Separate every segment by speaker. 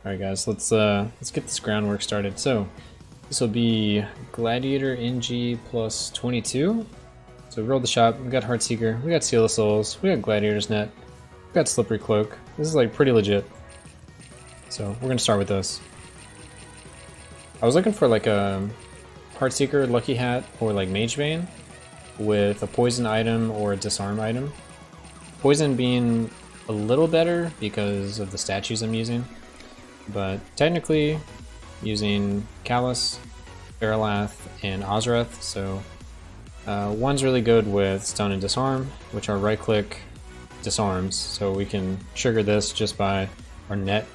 Speaker 1: Alright guys, let's get this groundwork started. So this will be Gladiator NG+22. So we rolled the shop, we got Heartseeker, we got Seal of Souls, we got Gladiator's Net, we got Slippery Cloak. This is like pretty legit. So we're gonna start with this. I was looking for like a Heartseeker, Lucky Hat, or like Mage Bane with a poison item or a disarm item. Poison being a little better because of the statues I'm using, but technically using Callus, Baralath, and Ozrath, so one's really good with Stun and Disarm, which are right-click disarms, so we can trigger this just by our net,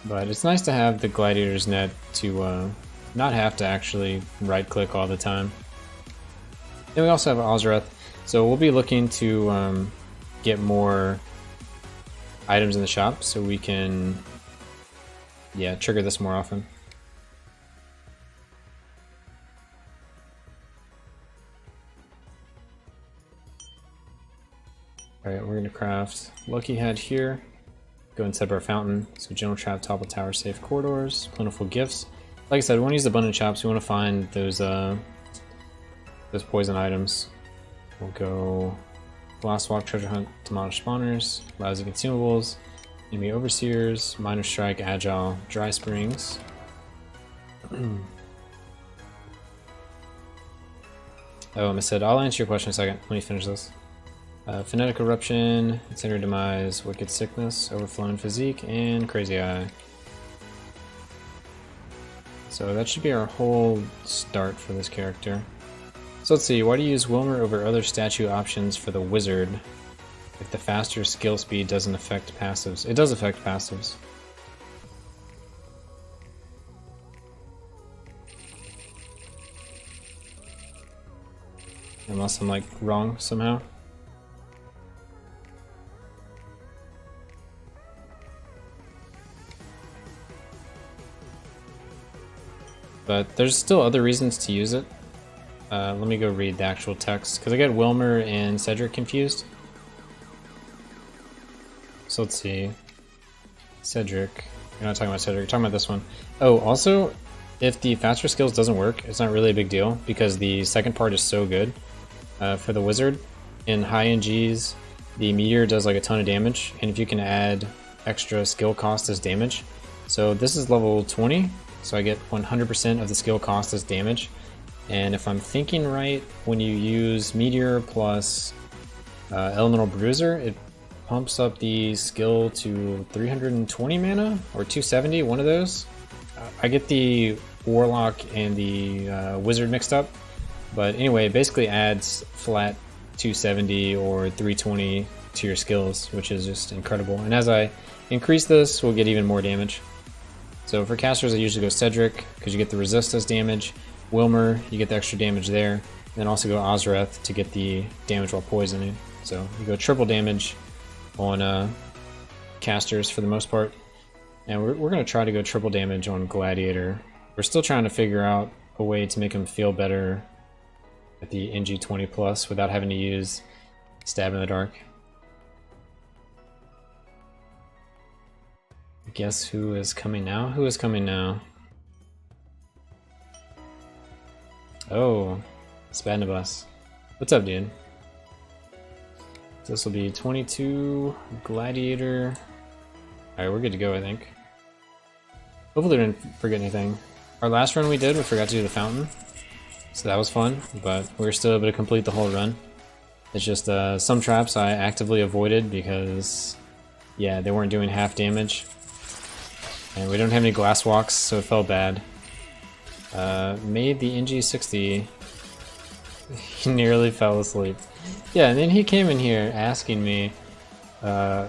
Speaker 1: but it's nice to have the Gladiator's Net to not have to actually right-click all the time. Then we also have Ozrath, so we'll be looking to get more items in the shop so we can trigger this more often. Alright, we're going to craft Lucky Hat here. Go and set up our fountain. So General Trap, Topple Tower, Safe Corridors, Plentiful Gifts. Like I said, we want to use Abundant Shops. We want to find those poison items. We'll go Last Walk, Treasure Hunt, Demolish Spawners, Lousy Consumables, Enemy Overseers, Minor Strike, Agile, Dry Springs. I said I'll answer your question in a second. Let me finish this. Phonetic Eruption, Incendiary Demise, Wicked Sickness, Overflowing Physique, and Crazy Eye. So that should be our whole start for this character. So let's see, why do you use Wilmer over other statue options for the wizard if the faster skill speed doesn't affect passives? It does affect passives. Unless I'm like wrong somehow. But there's still other reasons to use it. Let me go read the actual text, because I get Wilmer and Cedric confused. So let's see. Cedric. You're not talking about Cedric, you're talking about this one. Oh, also, if the faster skills doesn't work, it's not really a big deal, because the second part is so good. For the wizard, in high NGs, the meteor does like a ton of damage, and if you can add extra skill cost as damage. So this is level 20. So I get 100% of the skill cost as damage. And if I'm thinking right, when you use Meteor plus Elemental Bruiser, it pumps up the skill to 320 mana, or 270, one of those. I get the Warlock and the Wizard mixed up. But anyway, it basically adds flat 270 or 320 to your skills, which is just incredible. And as I increase this, we'll get even more damage. So for casters, I usually go Cedric, because you get the resist as damage. Wilmer, you get the extra damage there. And then also go Ozrath to get the damage while poisoning. So you go triple damage on casters for the most part. And we're going to try to go triple damage on Gladiator. We're still trying to figure out a way to make him feel better at the NG+20 without having to use Stab in the Dark. Guess who is coming now? Who is coming now? Oh, Spadnabus. What's up, dude? This will be 22 Gladiator. Alright, we're good to go, I think. Hopefully we didn't forget anything. Our last run we did, we forgot to do the fountain. So that was fun, but we were still able to complete the whole run. It's just some traps I actively avoided because, yeah, they weren't doing half damage. And we don't have any glass walks, so it felt bad. Made the NG60. He nearly fell asleep. Yeah, and then he came in here asking me, or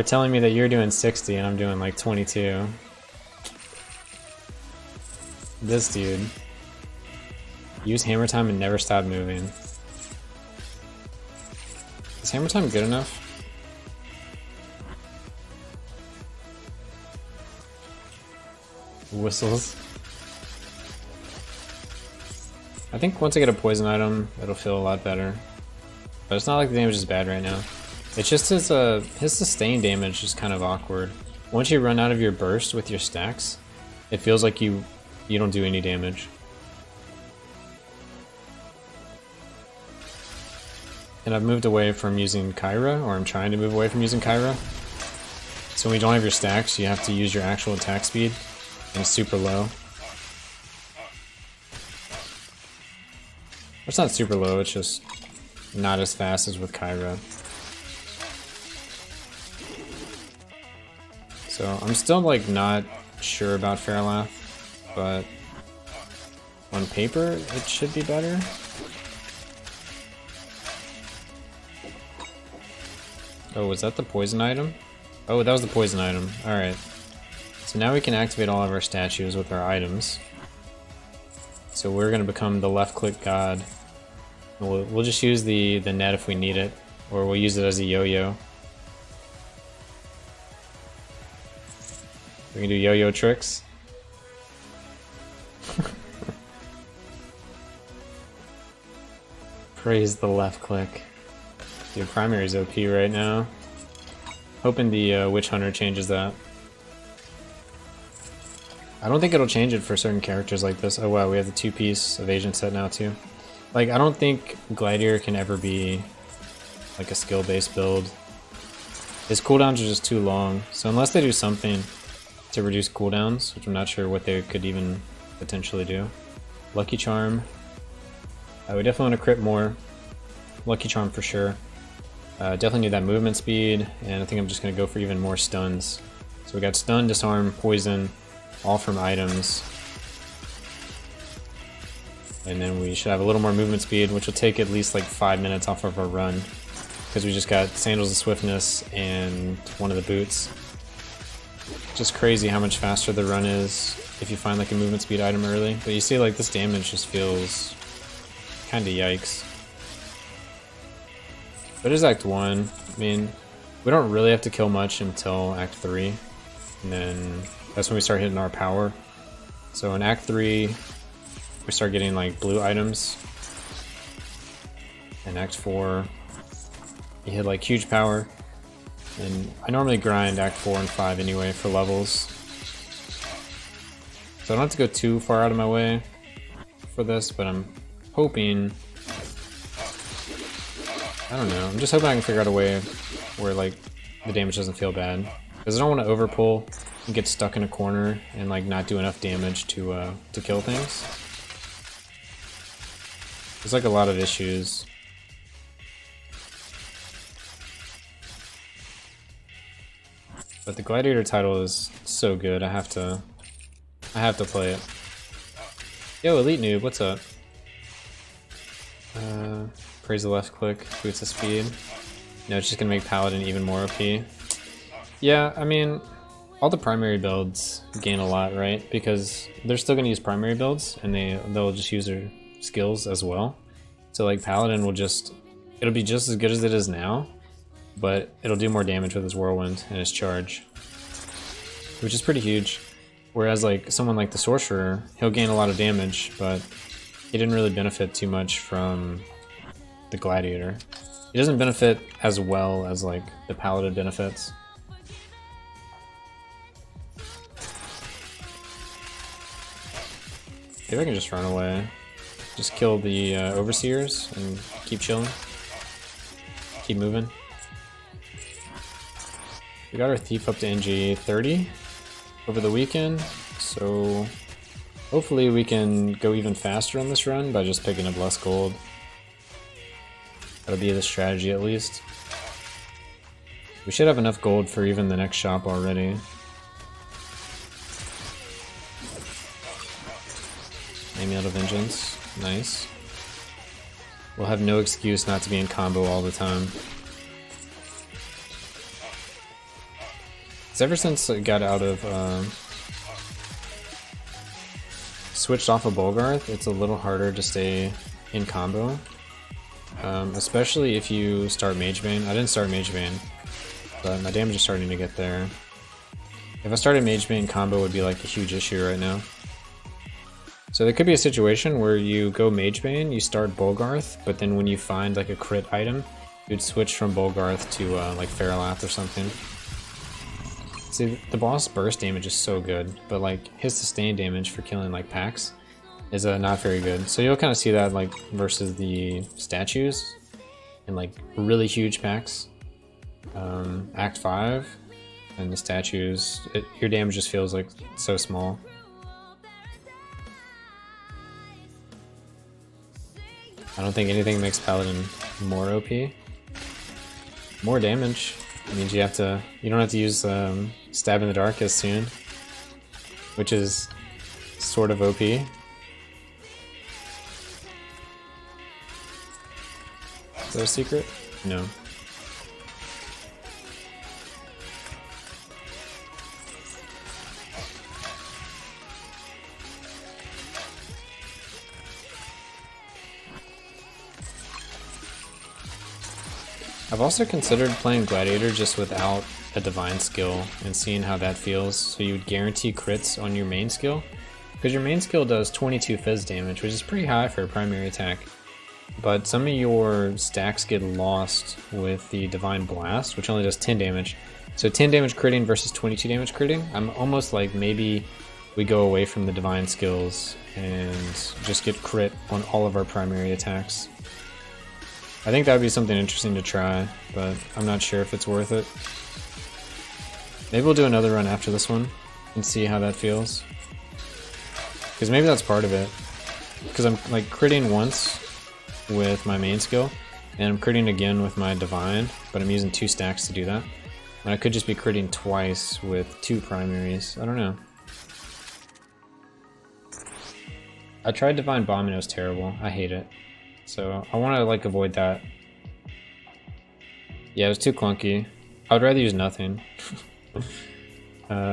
Speaker 1: telling me that you're doing 60 and I'm doing like 22. This dude. Use hammer time and never stop moving. Is hammer time good enough? Whistles. I think once I get a poison item, it'll feel a lot better. But it's not like the damage is bad right now. It's just his sustain damage is kind of awkward. once you run out of your burst with your stacks, it feels like you don't do any damage. And I've moved away from using Kyra, or I'm trying to move away from using Kyra. So when you don't have your stacks, you have to use your actual attack speed, and it's super low. It's not super low, it's just not as fast as with Kyra. So I'm still like not sure about Fairlath, but on paper it should be better. Oh, was that the poison item? Oh, that was the poison item. Alright. So now we can activate all of our statues with our items. So we're going to become the left click god. We'll just use the net if we need it, or we'll use it as a yo-yo. We can do yo-yo tricks. Praise the left click. Dude, primary's OP right now. Hoping the Witch Hunter changes that. I don't think it'll change it for certain characters like this. Oh wow, we have the 2-piece evasion set now too. Like, I don't think Gladiator can ever be like a skill-based build. His cooldowns are just too long, so unless they do something to reduce cooldowns, which I'm not sure what they could even potentially do. Lucky Charm. We definitely want to crit more. Lucky Charm for sure. Definitely need that movement speed, and I think I'm just going to go for even more stuns. So we got stun, disarm, poison, all from items. And then we should have a little more movement speed, which will take at least like 5 minutes off of our run. Because we just got Sandals of Swiftness and one of the boots. Just crazy how much faster the run is if you find like a movement speed item early. But you see like this damage just feels kinda yikes. But it is Act 1. I mean, we don't really have to kill much until Act 3. And then that's when we start hitting our power. So in Act 3, we start getting like blue items. In Act 4, you hit like huge power. And I normally grind Act 4 and 5 anyway for levels. So I don't have to go too far out of my way for this, but I'm hoping... I don't know, I'm just hoping I can figure out a way where like the damage doesn't feel bad. Because I don't want to overpull and get stuck in a corner and like not do enough damage to kill things. There's like a lot of issues. But the Gladiator title is so good, I have to play it. Yo, Elite Noob, what's up? Praise the left click, boots of speed. No, it's just gonna make Paladin even more OP. Yeah, I mean, all the primary builds gain a lot, right? Because they're still gonna use primary builds, and they'll just use their skills as well. So like Paladin will it'll be just as good as it is now, but it'll do more damage with his Whirlwind and his charge, which is pretty huge. Whereas like someone like the Sorcerer, he'll gain a lot of damage, but he didn't really benefit too much from the Gladiator. He doesn't benefit as well as like the Paladin benefits. Maybe I can just run away. Just kill the Overseers and keep chilling. Keep moving. We got our Thief up to NG 30 over the weekend, so hopefully we can go even faster on this run by just picking up less gold. That'll be the strategy at least. We should have enough gold for even the next shop already. Amulet of Vengeance, nice. We'll have no excuse not to be in combo all the time. Because ever since I got out of, switched off of Bolgarth, it's a little harder to stay in combo. Especially if you start Magebane. I didn't start Magebane, but my damage is starting to get there. If I started Magebane, combo would be like a huge issue right now. So there could be a situation where you go Magebane, you start Bolgarth, but then when you find like a crit item, you'd switch from Bolgarth to like Fairlath or something. See, the boss burst damage is so good, but like his sustained damage for killing like packs is not very good. So you'll kind of see that like versus the statues in like really huge packs. Act 5 and the statues, your damage just feels like so small. I don't think anything makes Paladin more OP. More damage means you don't have to use Stab in the Dark as soon, which is sort of OP. Is there a secret? No. I've also considered playing Gladiator just without a divine skill and seeing how that feels. So you would guarantee crits on your main skill, because your main skill does 22 fizz damage, which is pretty high for a primary attack. But some of your stacks get lost with the Divine Blast, which only does 10 damage. So 10 damage critting versus 22 damage critting, I'm almost like maybe we go away from the divine skills and just get crit on all of our primary attacks. I think that would be something interesting to try, but I'm not sure if it's worth it. Maybe we'll do another run after this one and see how that feels. Because maybe that's part of it. Because I'm like critting once with my main skill, and I'm critting again with my divine, but I'm using 2 stacks to do that. And I could just be critting twice with 2 primaries. I don't know. I tried Divine Bomb and it was terrible. I hate it. So I want to like avoid that. Yeah, it was too clunky. I would rather use nothing.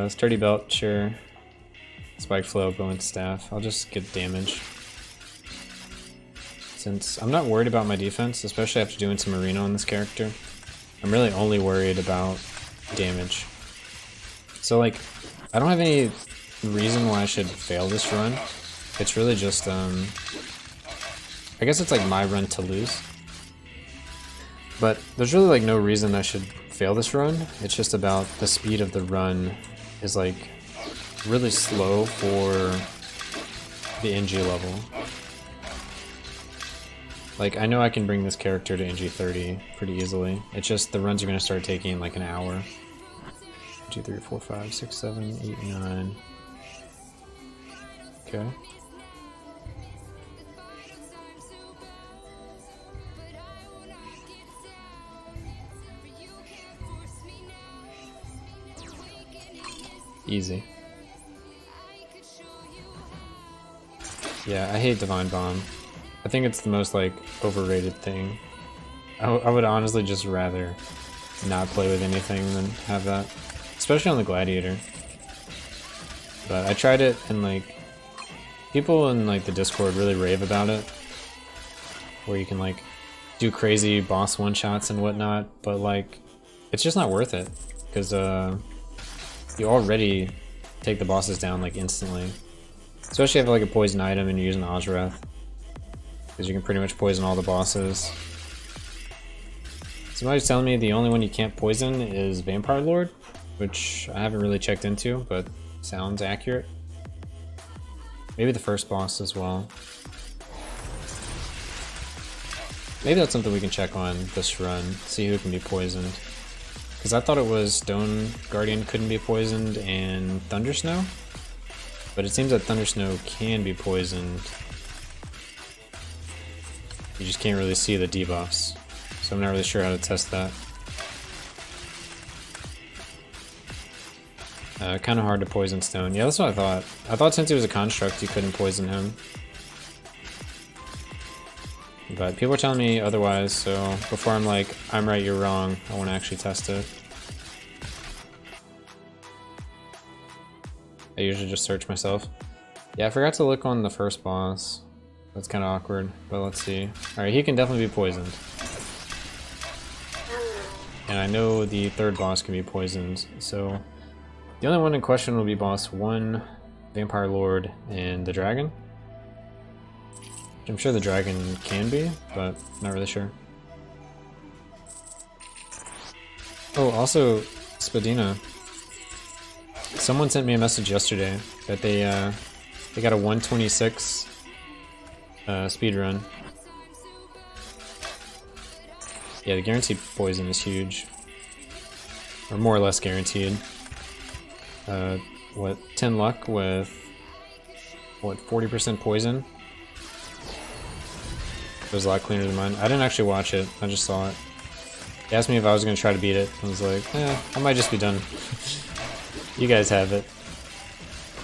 Speaker 1: Sturdy Belt, sure. Spike Flow, Bowman Staff. I'll just get damage. Since I'm not worried about my defense, especially after doing some arena on this character, I'm really only worried about damage. So like, I don't have any reason why I should fail this run. It's really just, I guess it's like my run to lose. But there's really like no reason I should fail this run. It's just about the speed of the run is like really slow for the NG level. Like, I know I can bring this character to NG 30 pretty easily. It's just the runs are going to start taking like an hour. 2, 3, 4, 5, 6, 7, 8, 9. Okay. Easy. Yeah, I hate Divine Bomb. I think it's the most like overrated thing. I would honestly just rather not play with anything than have that, especially on the Gladiator. But I tried it and like people in like the Discord really rave about it, where you can like do crazy boss one-shots and whatnot, but like it's just not worth it because you already take the bosses down like instantly, especially if you have like a poison item and you're using Ozrath, because you can pretty much poison all the bosses. Somebody's telling me the only one you can't poison is Vampire Lord, which I haven't really checked into, but sounds accurate. Maybe the first boss as well. Maybe that's something we can check on this run, see who can be poisoned. Because I thought it was Stone Guardian couldn't be poisoned and Thundersnow, but it seems that Thundersnow can be poisoned. You just can't really see the debuffs, so I'm not really sure how to test that. Kind of hard to poison Stone. Yeah, that's what I thought. I thought since he was a construct, you couldn't poison him. But people are telling me otherwise, so before I'm like, I'm right, you're wrong, I want to actually test it. I usually just search myself. Yeah, I forgot to look on the first boss. That's kind of awkward, but let's see. Alright, he can definitely be poisoned. And I know the third boss can be poisoned, so the only one in question will be boss 1, Vampire Lord, and the Dragon. I'm sure the Dragon can be, but not really sure. Oh, also Spadina. Someone sent me a message yesterday that they got a 126 speed run. Yeah, the guaranteed poison is huge, or more or less guaranteed. What, 10 luck with what, 40% poison? It was a lot cleaner than mine. I didn't actually watch it, I just saw it. He asked me if I was gonna try to beat it. I was like, I might just be done. You guys have it.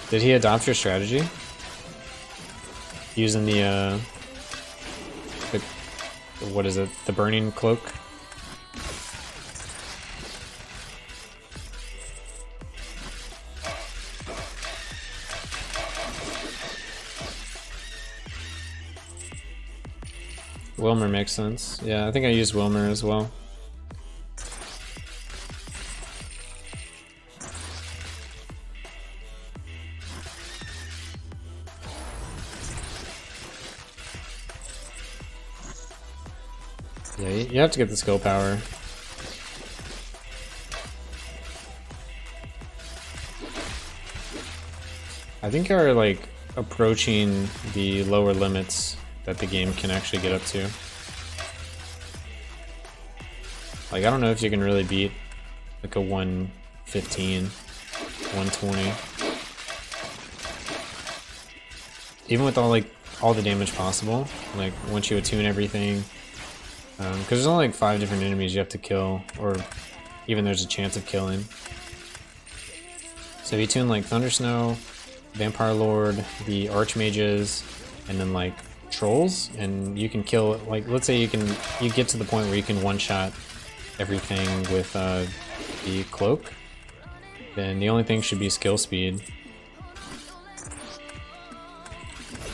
Speaker 1: Did he adopt your strategy? Using the what is it? The burning cloak? Wilmer makes sense. Yeah, I think I used Wilmer as well. Yeah, you have to get the skill power. I think you're like approaching the lower limits that the game can actually get up to. Like, I don't know if you can really beat like a 115, 120. Even with all the damage possible, like once you attune everything. Because there's only like 5 different enemies you have to kill, or even there's a chance of killing. So if you tune like Thunder Snow, Vampire Lord, the Archmages, and then like trolls, and you can kill, like, let's say you get to the point where you can one-shot everything with the cloak, then the only thing should be skill speed.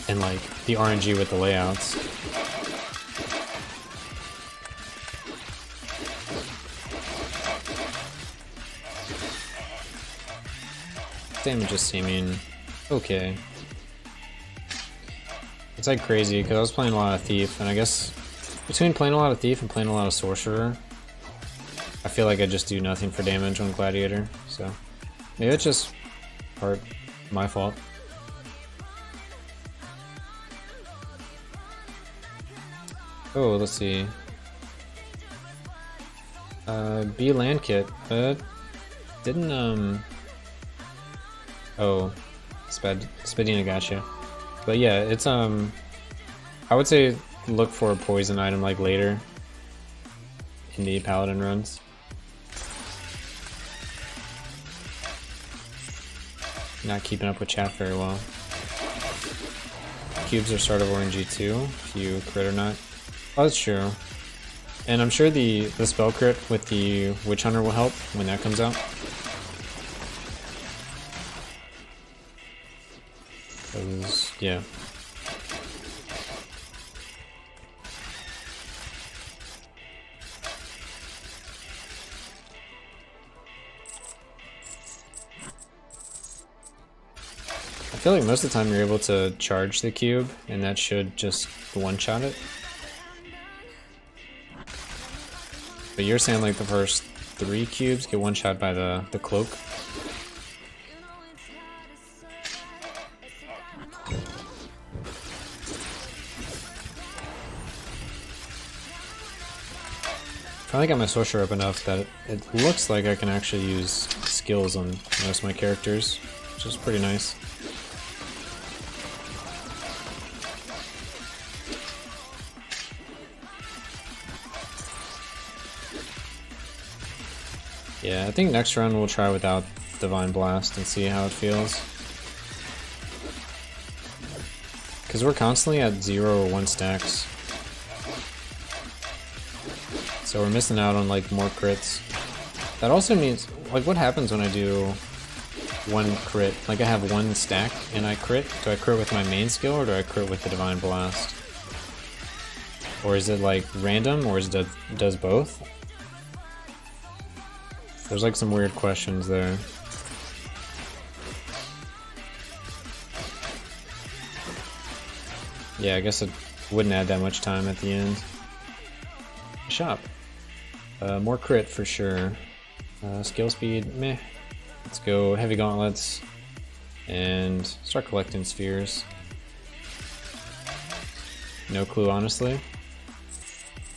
Speaker 1: And like the RNG with the layouts. Damage is seeming okay. It's like crazy because I was playing a lot of Thief, and I guess between playing a lot of Thief and playing a lot of Sorcerer, I feel like I just do nothing for damage on Gladiator, so maybe it's just part my fault. Oh, let's see. B land kit. Didn't oh, Spadina gotcha. But yeah, it's I would say look for a poison item like later in the paladin runs. Not keeping up with chat very well. Cubes are start of RNG too, if you crit or not. Oh, that's true. And I'm sure the spell crit with the Witch Hunter will help when that comes out. Yeah. I feel like most of the time you're able to charge the cube, and that should just one-shot it. But you're saying like the first 3 cubes get one-shot by the cloak? I got my sorcerer up enough that it looks like I can actually use skills on most of my characters, which is pretty nice. Yeah, I think next run we'll try without Divine Blast and see how it feels. Because we're constantly at 0 or 1 stacks. So we're missing out on like more crits. That also means, like, what happens when I do 1 crit? Like, I have 1 stack and I crit. Do I crit with my main skill or do I crit with the Divine Blast? Or is it like random, or is it does both? There's like some weird questions there. Yeah, I guess it wouldn't add that much time at the end. Shop. More crit for sure. Skill speed, meh. Let's go heavy gauntlets and start collecting spheres. No clue, honestly.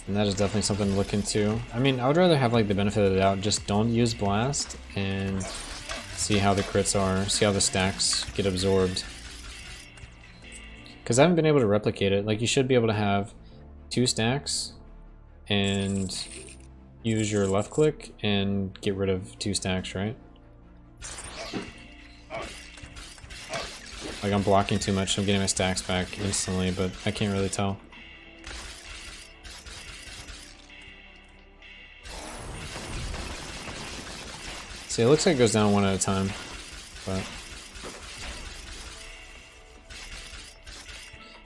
Speaker 1: And that is definitely something to look into. I mean, I would rather have like the benefit of the doubt. Just don't use blast and see how the crits are, see how the stacks get absorbed. Because I haven't been able to replicate it. Like, you should be able to have 2 stacks and use your left click and get rid of 2 stacks, right? Like, I'm blocking too much, I'm getting my stacks back instantly, but I can't really tell. See, it looks like it goes down one at a time, but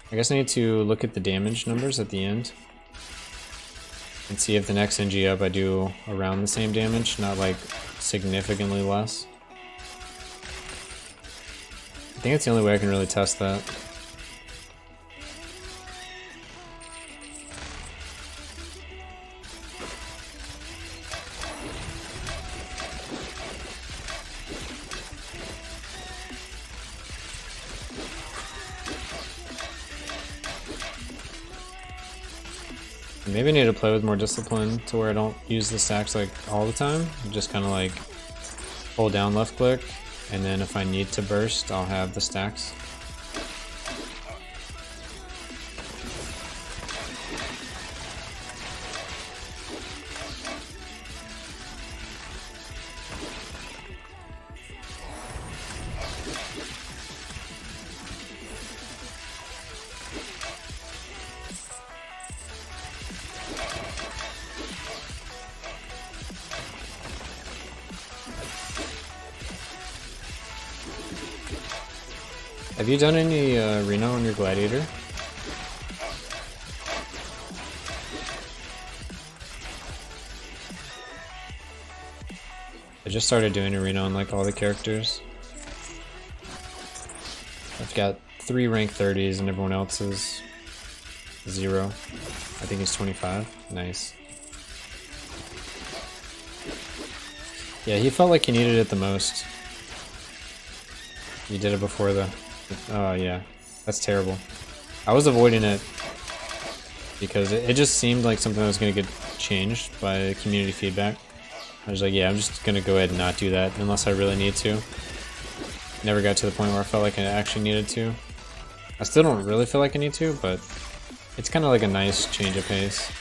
Speaker 1: I guess I need to look at the damage numbers at the end and see if the next NG up I do around the same damage, not like significantly less. I think it's the only way I can really test that. Maybe I need to play with more discipline to where I don't use the stacks like all the time. Just kind of like hold down left click, and then if I need to burst, I'll have the stacks. Have you done any Reno on your Gladiator? I just started doing Arena on like all the characters. I've got 3 rank 30s and everyone else is 0. I think he's 25. Nice. Yeah, he felt like he needed it the most. You did it before the... Oh yeah, that's terrible. I was avoiding it because it just seemed like something that was going to get changed by community feedback. I was like, yeah, I'm just going to go ahead and not do that unless I really need to. Never got to the point where I felt like I actually needed to. I still don't really feel like I need to, but it's kind of like a nice change of pace.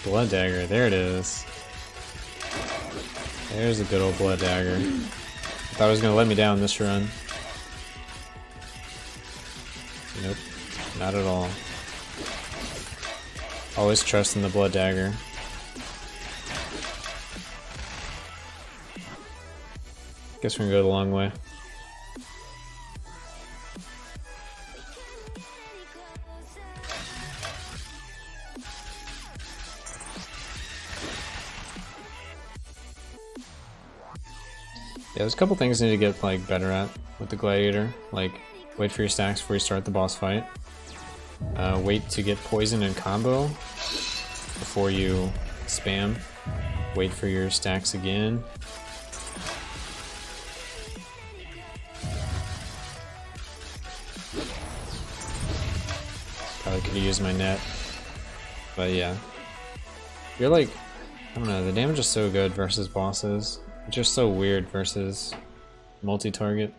Speaker 1: Blood dagger, there it is. There's a good old blood dagger. I thought it was gonna let me down this run. Nope, not at all. Always trust in the blood dagger. Guess we're gonna go the long way. Yeah, there's a couple things I need to get like better at with the Gladiator. Like, wait for your stacks before you start the boss fight. Wait to get poison and combo before you spam. Wait for your stacks again. Probably could have used my net. But yeah. You're like, I don't know, the damage is so good versus bosses. It's just so weird versus multi-target.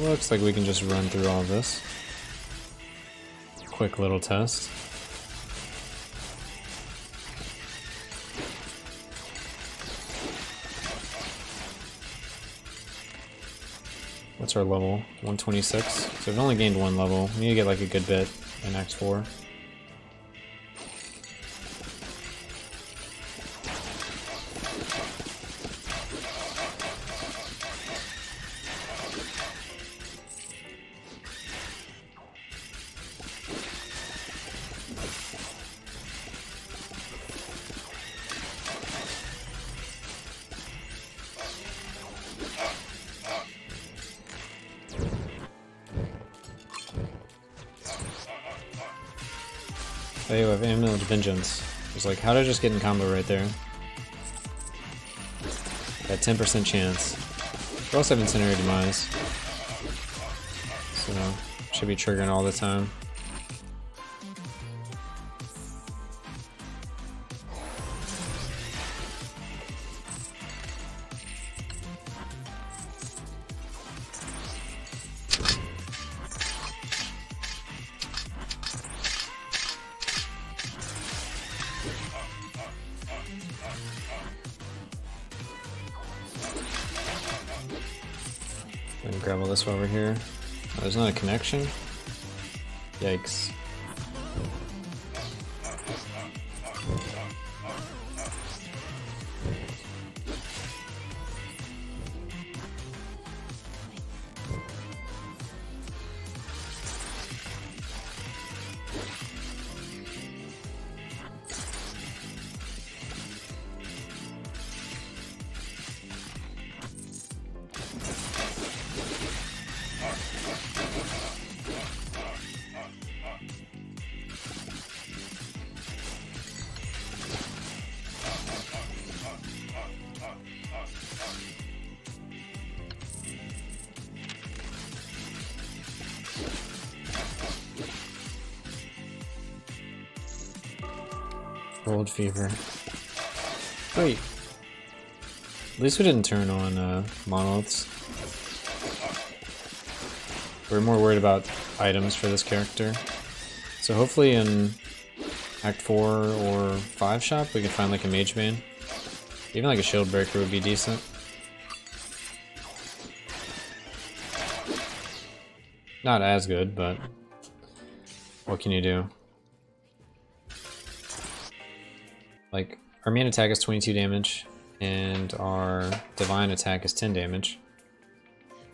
Speaker 1: Looks like we can just run through all of this. Quick little test. What's our level? 126. So we've only gained 1 level. We need to get like a good bit in X4. Oh, you have Amulet of Vengeance. It's like, how did I just get in combo right there? Got 10% chance. We also have Incendiary Demise. So, should be triggering all the time. And grab all this over here. Oh, there's not a connection? Yikes. Cold Fever. Wait. At least we didn't turn on monoliths. We're more worried about items for this character. So hopefully in Act 4 or 5 shop we can find like a mage bane. Even like a shield breaker would be decent. Not as good, but what can you do? Like, our main attack is 22 damage, and our divine attack is 10 damage.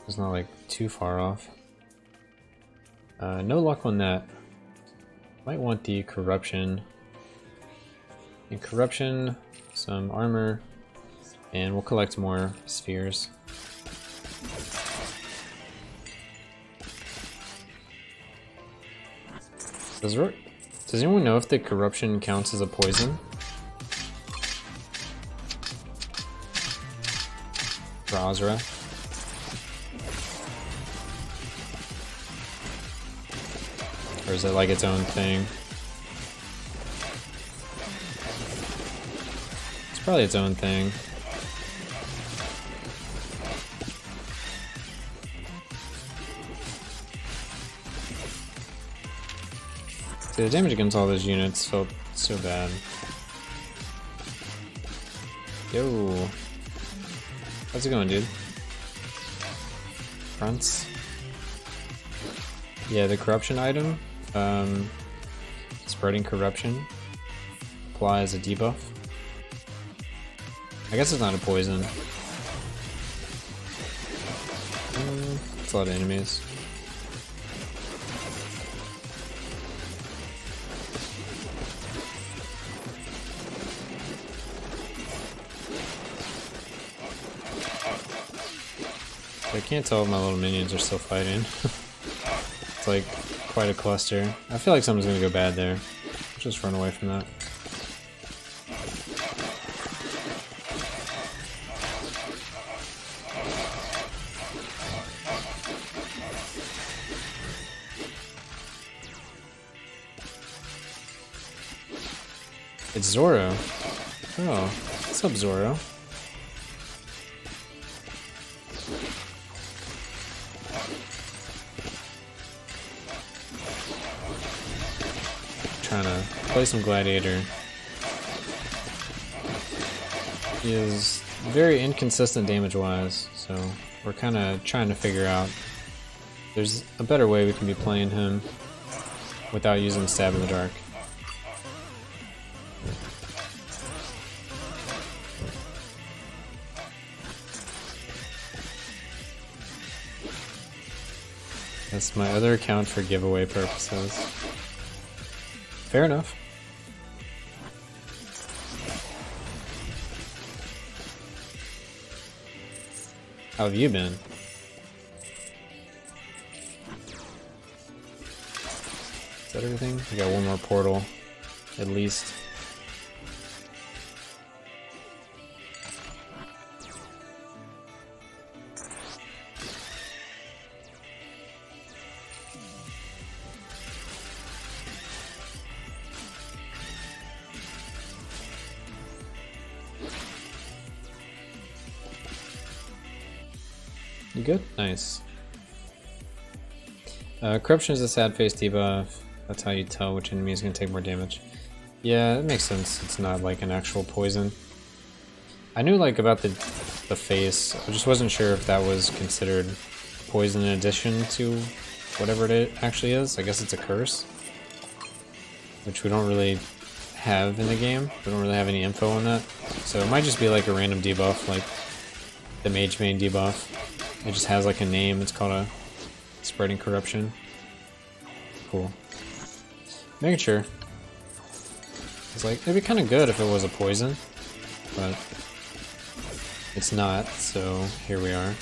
Speaker 1: It's not like too far off. No luck on that. Might want the corruption. In corruption, some armor, and we'll collect more spheres. Does anyone know if the corruption counts as a poison? For Azra. Or is it like its own thing? It's probably its own thing. See, the damage against all those units felt so bad. Yo. How's it going, dude? Fronts. Yeah, the corruption item. Spreading corruption. Apply as a debuff. I guess it's not a poison. It's a lot of enemies. I can't tell if my little minions are still fighting. It's like quite a cluster. I feel like something's gonna go bad there. Just run away from that. It's Zoro. Oh, what's up, Zoro? Trying to play some Gladiator. He is very inconsistent damage-wise, so we're kind of trying to figure out there's a better way we can be playing him without using Stab in the Dark. That's my other account for giveaway purposes. Fair enough. How have you been? Is that everything? We got one more portal. at least. You good? Nice. Corruption is a sad face debuff. That's how you tell which enemy is going to take more damage. Yeah, it makes sense. It's not like an actual poison. I knew like about the face. I just wasn't sure if that was considered poison in addition to whatever it actually is. I guess it's a curse, which we don't really have in the game. We don't really have any info on that. So it might just be like a random debuff, like the Mage Main debuff. It just has like a name. It's called a Spreading Corruption. Cool. Making sure. It's like, it'd be kind of good if it was a poison, but it's not, so here we are.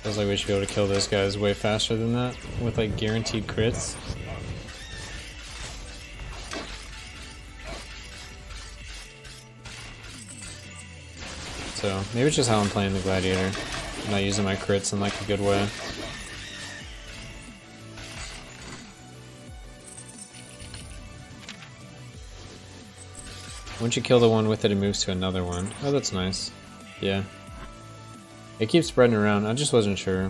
Speaker 1: Feels like we should be able to kill those guys way faster than that, with like guaranteed crits. So, maybe it's just how I'm playing the Gladiator. I'm not using my crits in like a good way. Once you kill the one with it, it moves to another one. Oh, that's nice. Yeah. It keeps spreading around, I just wasn't sure.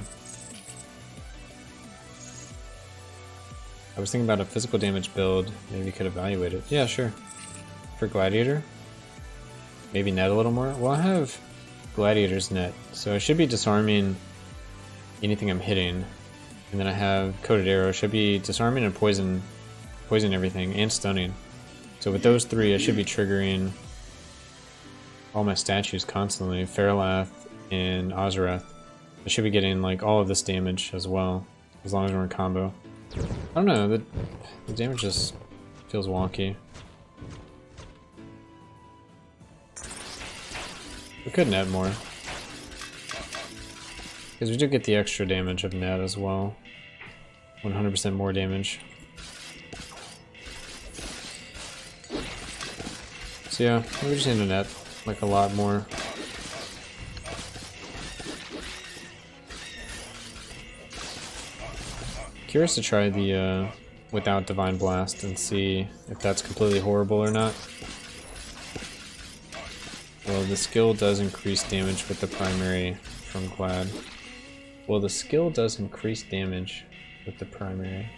Speaker 1: I was thinking about a physical damage build, maybe you could evaluate it. Yeah, sure. For Gladiator? Maybe net a little more? Well, I have Gladiator's net, so I should be disarming anything I'm hitting. And then I have Coated Arrow, should be disarming and poison everything, and stunning. So with those three, I should be triggering all my statues constantly. Faralath and Ozrath. I should be getting like all of this damage as well, as long as we're in combo. I don't know, the damage just feels wonky. We could net more. Because we do get the extra damage of net as well. 100% more damage. So yeah, we just need to net like a lot more. Curious to try the without Divine Blast and see if that's completely horrible or not. Well, the skill does increase damage with the primary from Glad. Well, the skill does increase damage with the primary.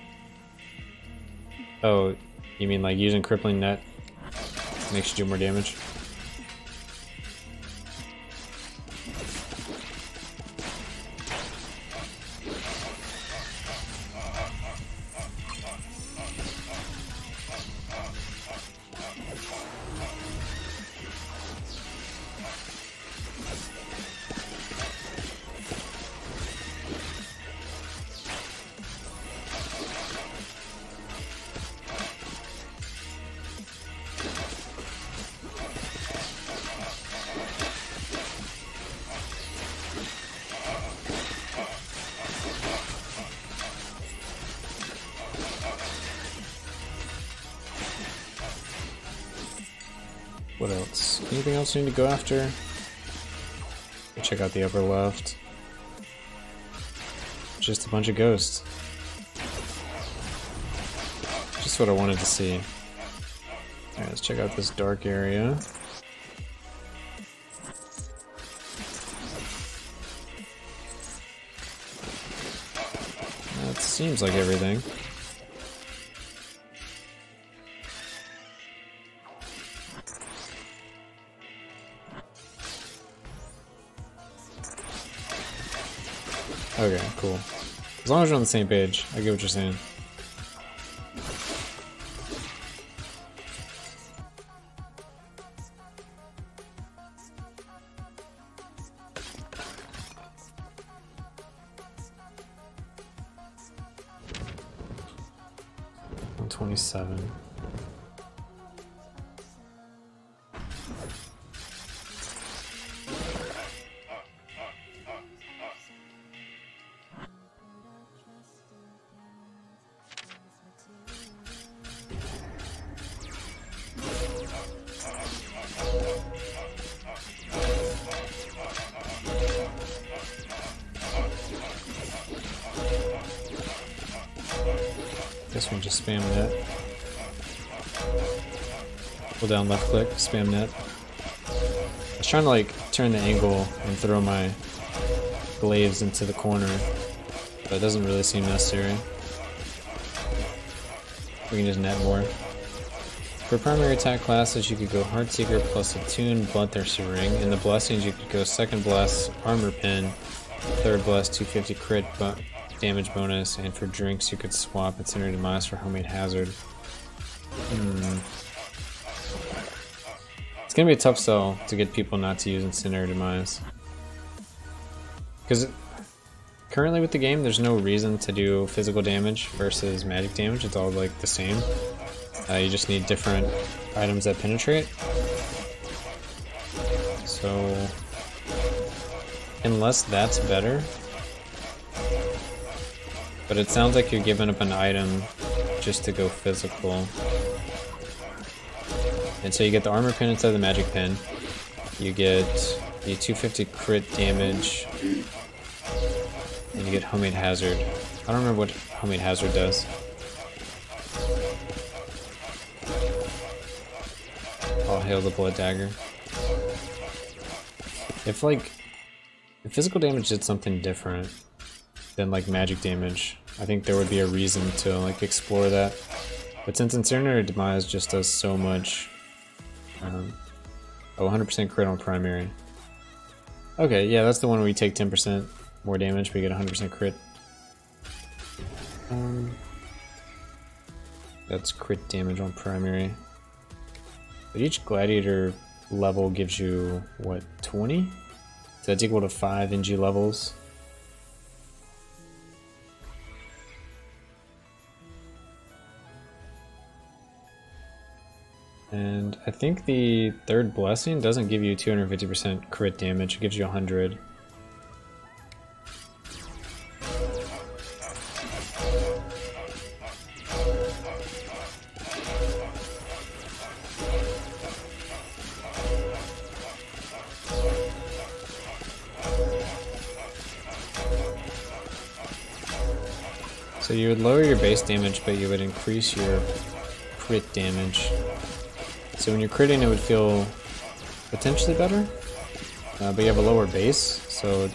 Speaker 1: Oh, you mean like using Crippling Net makes you do more damage? What else? Anything else we need to go after? Check out the upper left. Just a bunch of ghosts. Just what I wanted to see. Alright, let's check out this dark area. That seems like everything. Okay, cool. As long as we're on the same page, I get what you're saying. NG+27. This one just spam net. Hold down left click, spam net. I was trying to like turn the angle and throw my glaives into the corner, but it doesn't really seem necessary. We can just net more. For primary attack classes, you could go Heartseeker plus Attune, Bloodthirster Ring. In the blessings, you could go second bless, Armor Pin, third bless, 250 crit damage bonus, and for drinks, you could swap Incinerate Demise for Homemade Hazard. It's gonna be a tough sell to get people not to use Incinerate Demise. Because currently with the game, there's no reason to do physical damage versus magic damage. It's all like the same. You just need different items that penetrate. So, unless that's better. But it sounds like you're giving up an item just to go physical. And so you get the armor pin instead of the magic pin. You get the 250 crit damage. And you get Homemade Hazard. I don't remember what Homemade Hazard does. All hail the Blood Dagger. If physical damage did something different than like magic damage, I think there would be a reason to like explore that. But since Incinerate Demise just does so much, 100% crit on primary. Okay, yeah, that's the one where we take 10% more damage, but you get 100% crit. That's crit damage on primary. But each Gladiator level gives you, what, 20? So that's equal to 5 NG levels. And I think the third blessing doesn't give you 250% crit damage, it gives you 100. So you would lower your base damage, but you would increase your crit damage. So when you're critting, it would feel potentially better, but you have a lower base, so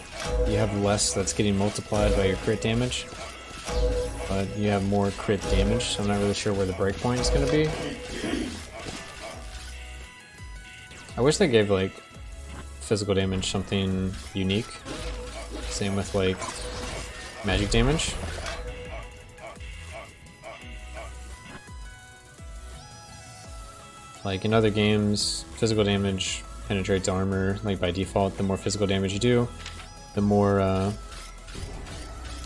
Speaker 1: you have less that's getting multiplied by your crit damage, but you have more crit damage, so I'm not really sure where the breakpoint is going to be. I wish they gave like physical damage something unique. Same with like magic damage. Like in other games, physical damage penetrates armor, like by default. The more physical damage you do, the more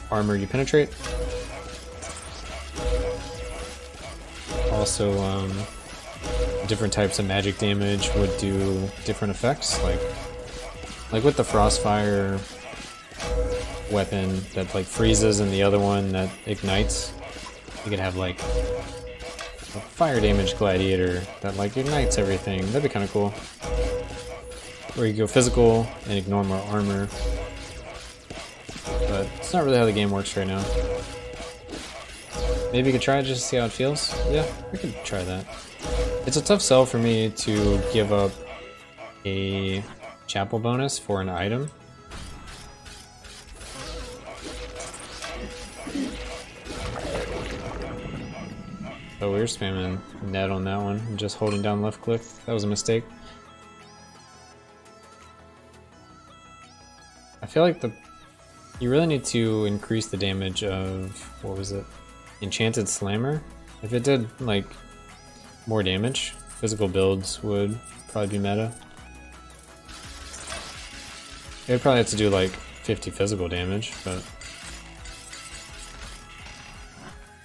Speaker 1: armor you penetrate. Also, different types of magic damage would do different effects. Like with the Frostfire weapon that like freezes and the other one that ignites, you could have like a fire damage Gladiator that like ignites everything. That'd be kind of cool. Or you go physical and ignore more armor. But it's not really how the game works right now. Maybe you could try it just to see how it feels. Yeah, we could try that. It's a tough sell for me to give up a chapel bonus for an item. Oh, we were spamming net on that one, and just holding down left click. That was a mistake. I feel like you really need to increase the damage of, what was it? Enchanted Slammer? If it did, like, more damage, physical builds would probably be meta. It would probably have to do, like, 50 physical damage, but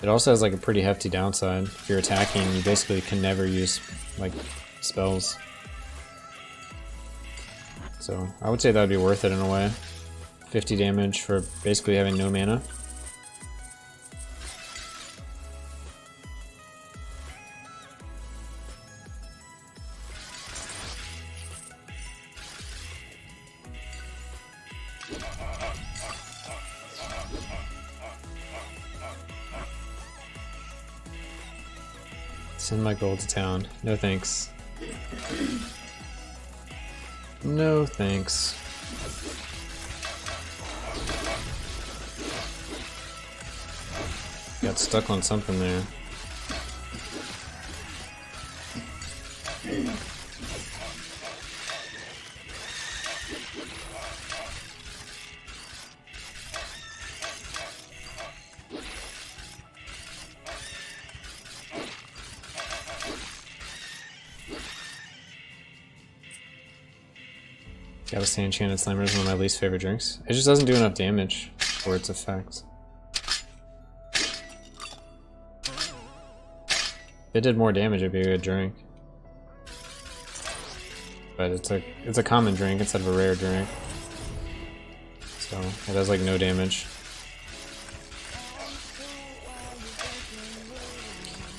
Speaker 1: It also has like a pretty hefty downside. If you're attacking, you basically can never use like spells. So I would say that would be worth it in a way. 50 damage for basically having no mana. Send my gold to town. No thanks. No thanks. Got stuck on something there. Gotta say, Enchanted Slammer is one of my least favorite drinks. It just doesn't do enough damage for its effect. If it did more damage, it'd be a good drink. But it's a common drink instead of a rare drink. So it has like no damage.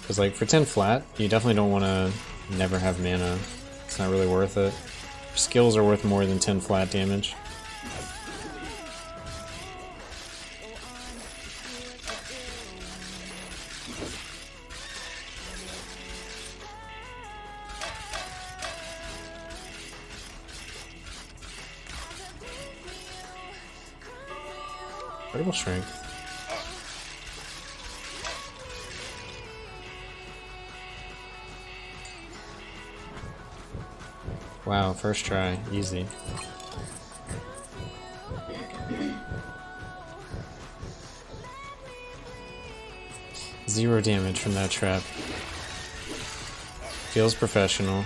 Speaker 1: Because like for 10 flat, you definitely don't want to never have mana. It's not really worth it. Skills are worth more than 10 flat damage. Incredible strength. Wow, first try, easy. Zero damage from that trap. Feels professional.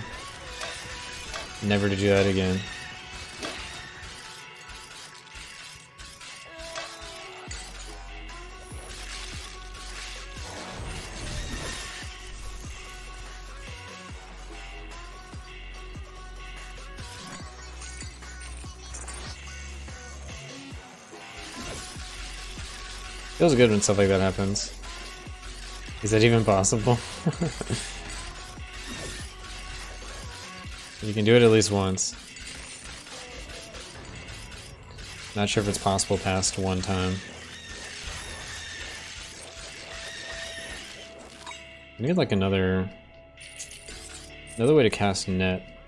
Speaker 1: Never to do that again. Feels good when stuff like that happens. Is that even possible? You can do it at least once. Not sure if it's possible past one time. I need like another way to cast net.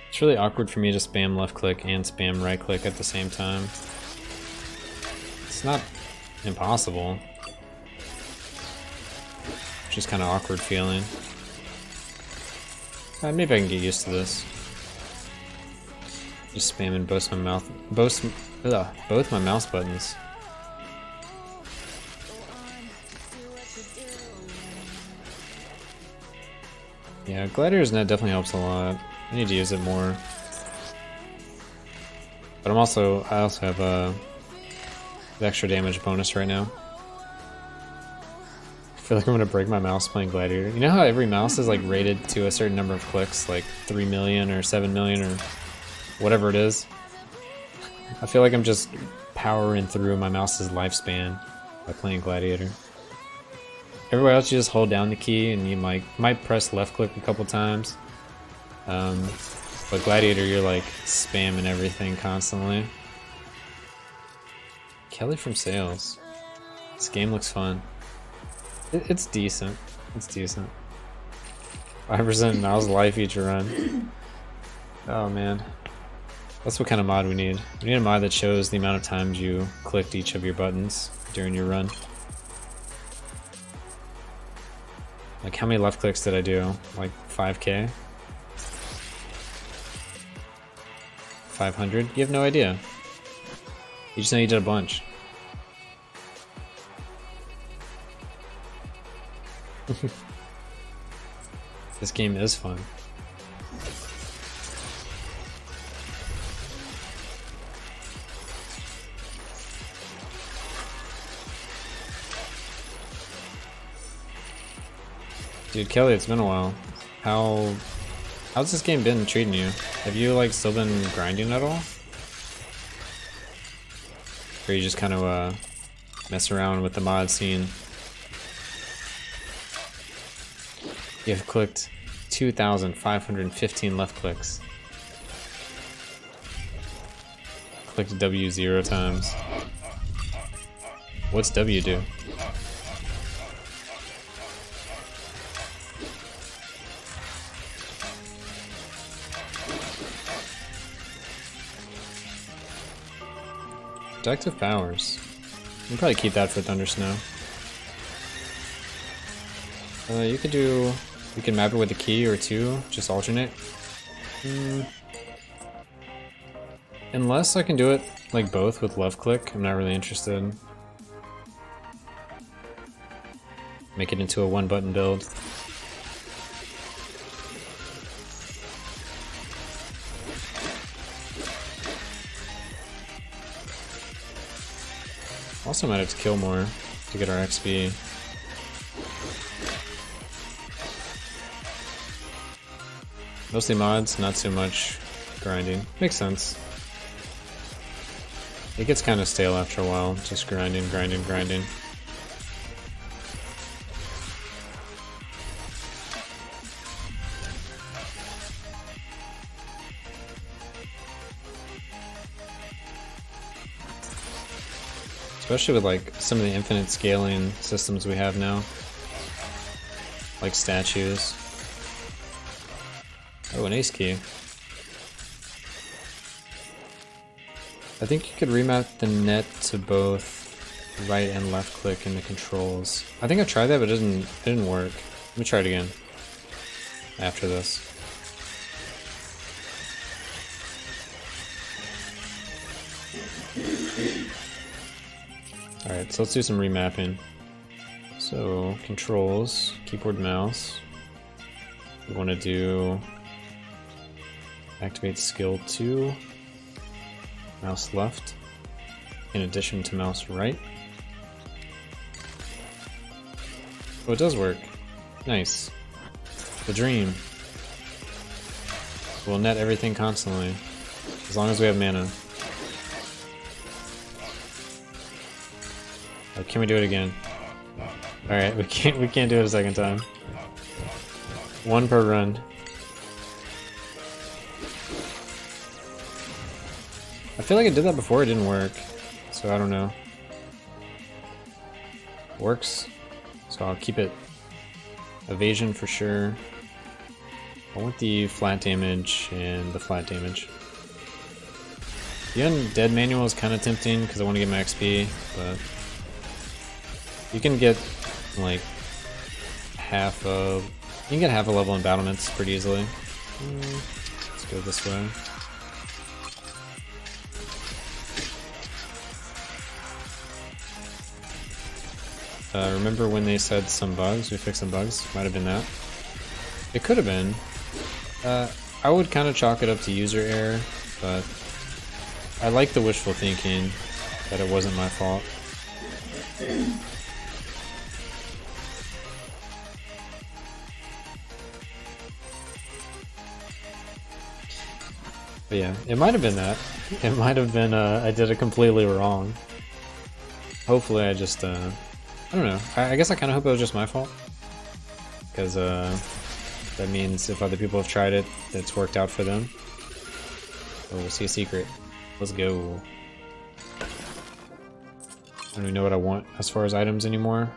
Speaker 1: It's really awkward for me to spam left click and spam right click at the same time. It's not impossible. Just kind of awkward feeling. Maybe I can get used to this. Just spamming both my mouse buttons. Yeah, Gladiator's net definitely helps a lot. I need to use it more. But I also have the extra damage bonus right now. I feel like I'm gonna break my mouse playing Gladiator. You know how every mouse is like rated to a certain number of clicks, like 3 million or 7 million or whatever it is? I feel like I'm just powering through my mouse's lifespan by playing Gladiator. Everywhere else you just hold down the key and you might press left click a couple times. But Gladiator you're like spamming everything constantly. Kelly from Sales. This game looks fun. It's decent. It's decent. 5% mouse life each run. Oh man. That's what kind of mod we need. We need a mod that shows the amount of times you clicked each of your buttons during your run. Like how many left clicks did I do? Like 5k? 500? You have no idea. You just know you did a bunch. This game is fun. Dude, Kelly, it's been a while. How's this game been treating you? Have you like still been grinding at all? Or you just kind of mess around with the mod scene? You've clicked 2,515 left clicks. Clicked W 0 times. What's W do? Productive powers. You can probably keep that for Thunder Snow. You can map it with a key or two, just alternate. Unless I can do it like both with left click, I'm not really interested. Make it into a one button build. Also might have to kill more to get our XP. Mostly mods, not so much grinding. Makes sense. It gets kind of stale after a while, just grinding. Especially with like some of the infinite scaling systems we have now. Like statues. Oh, an ace key. I think you could remap the net to both right and left click in the controls. I think I tried that, but it didn't work. Let me try it again after this. Alright, so let's do some remapping. So, controls, keyboard, mouse. We want to do activate skill 2, mouse left, in addition to mouse right. Oh, it does work. Nice. The dream. We'll net everything constantly, as long as we have mana. Oh, can we do it again? Alright, we can't do it a second time. One per run. I feel like I did that before, it didn't work. So I don't know. Works. So I'll keep it evasion for sure. I want the flat damage and the flat damage. The undead manual is kind of tempting because I want to get my XP, but you can get like half a level in battlements pretty easily. Let's go this way. Remember when they said some bugs? We fixed some bugs? Might have been that. It could have been. I would kind of chalk it up to user error, but I like the wishful thinking that it wasn't my fault. But yeah, it might have been that. It might have been I did it completely wrong. Hopefully I just, I don't know. I guess I kind of hope it was just my fault. Because that means if other people have tried it, it's worked out for them. Oh, we'll see a secret. Let's go. I don't even know what I want as far as items anymore.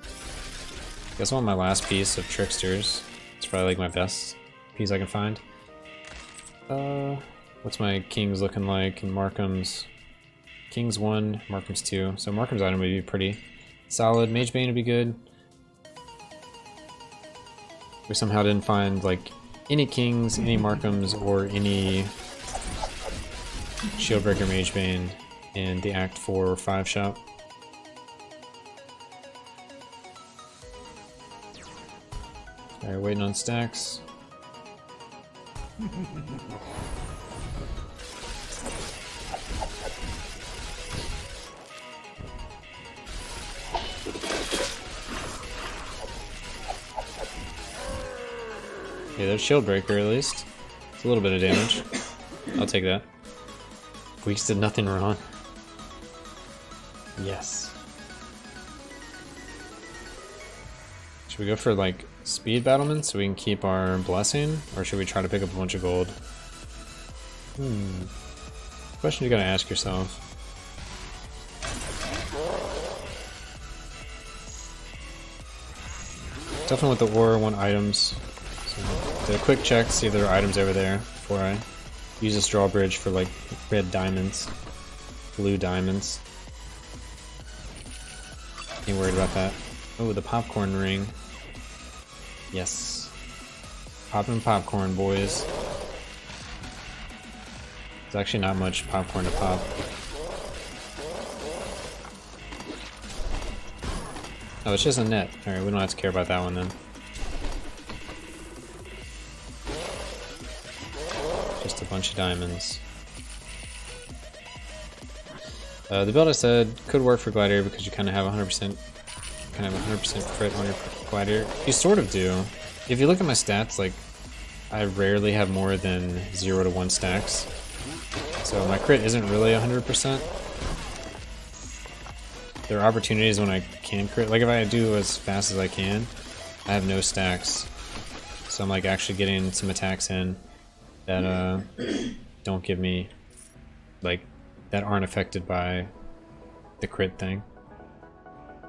Speaker 1: I guess I want my last piece of Tricksters. It's probably like my best piece I can find. What's my Kings looking like in Markham's? Kings 1, Markham's 2. So Markham's item would be pretty solid. Mage Bane would be good. We somehow didn't find like any Kings, any Markhams, or any Shieldbreaker Mage Bane in the Act 4 or 5 shop. Alright, waiting on stacks. Okay, there's Shield Breaker at least. It's a little bit of damage. I'll take that. Weeks did nothing wrong. Yes. Should we go for like speed battlement so we can keep our blessing, or should we try to pick up a bunch of gold? Question you gotta ask yourself. Definitely with the ore, want items. So do a quick check, see if there are items over there before I use this drawbridge for like red diamonds, blue diamonds. Ain't worried about that. Oh, the popcorn ring. Yes. Poppin' popcorn, boys. There's actually not much popcorn to pop. Oh, it's just a net. Alright, we don't have to care about that one then. Just a bunch of diamonds. The build I said could work for Gladiator because you kind of have 100% crit on your Gladiator. You sort of do. If you look at my stats, like, I rarely have more than 0 to 1 stacks. So my crit isn't really 100%. There are opportunities when I can crit. Like if I do as fast as I can, I have no stacks. So I'm like actually getting some attacks in that don't give me, like, that aren't affected by the crit thing.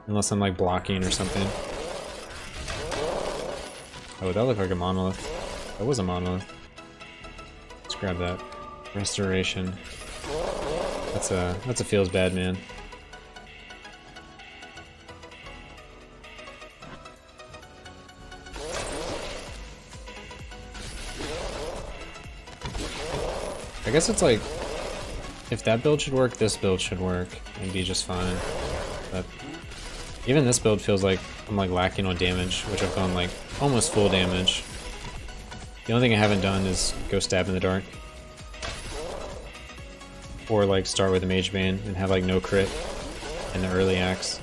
Speaker 1: Unless I'm like blocking or something. Oh, that looked like a monolith. That was a monolith. Let's grab that. Restoration. That's a feels bad, man. I guess it's like, if that build should work, this build should work and be just fine. But even this build feels like I'm like lacking on damage, which I've gone like almost full damage. The only thing I haven't done is go stab in the dark. Or like start with a mage bane and have like no crit in the early axe.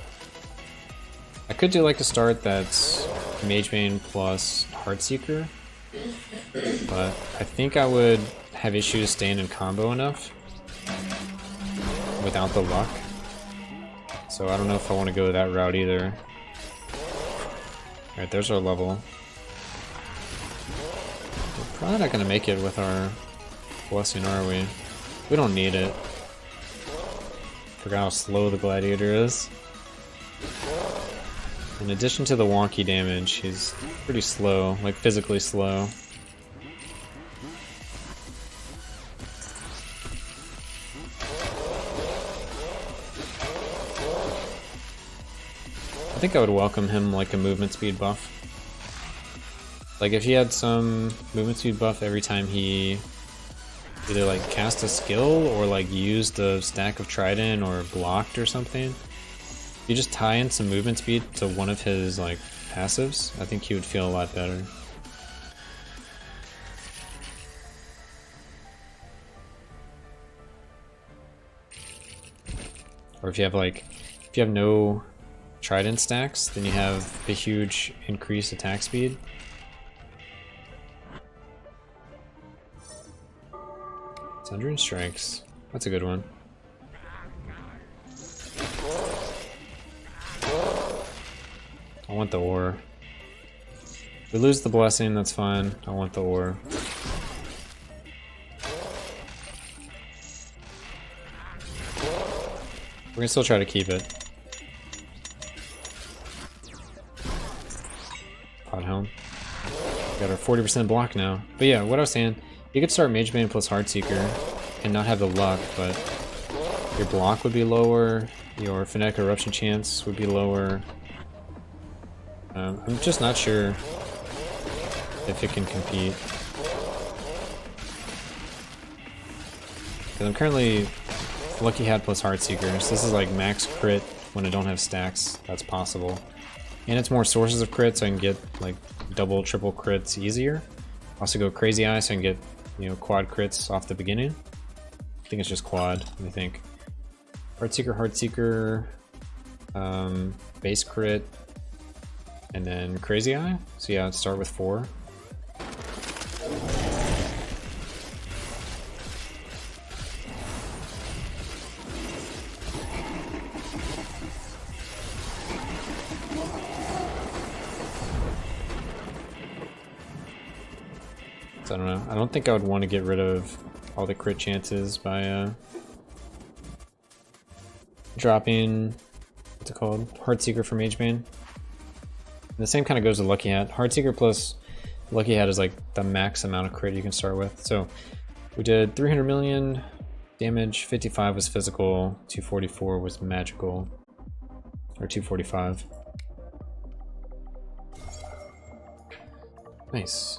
Speaker 1: I could do like a start that's mage bane plus Heartseeker, but I think I would have issues staying in combo enough without the luck. So I don't know if I want to go that route either. Alright, there's our level. We're probably not going to make it with our blessing, are we? We don't need it. Forgot how slow the Gladiator is. In addition to the wonky damage, he's pretty slow, like physically slow. I think I would welcome him like a movement speed buff. Like if he had some movement speed buff every time he either like cast a skill or like used a stack of trident or blocked or something. If you just tie in some movement speed to one of his like passives, I think he would feel a lot better. Or if you have no trident stacks, then you have a huge increased attack speed. 100 strikes. That's a good one. I want the ore. If we lose the blessing, that's fine. I want the ore. We're gonna still try to keep it. Pot helm. Got our 40% block now. But yeah, what I was saying, you could start Mage Bane plus Heartseeker and not have the luck, but your block would be lower, your Phonetic Eruption chance would be lower. I'm just not sure if it can compete. Because I'm currently Lucky Hat plus Heartseeker, so this is like max crit when I don't have stacks. That's possible. And it's more sources of crits, so I can get like double, triple crits easier. Also go Crazy Eye, so I can get, you know, quad crits off the beginning. I think it's just quad, let me think. Heartseeker, base crit, and then Crazy Eye. So yeah, let's start with 4. I don't know. I don't think I would want to get rid of all the crit chances by dropping, what's it called? Heartseeker for Magebane. The same kind of goes with Lucky Hat. Heartseeker plus Lucky Hat is like the max amount of crit you can start with. So we did 300 million damage, 55 was physical, 244 was magical, or 245. Nice.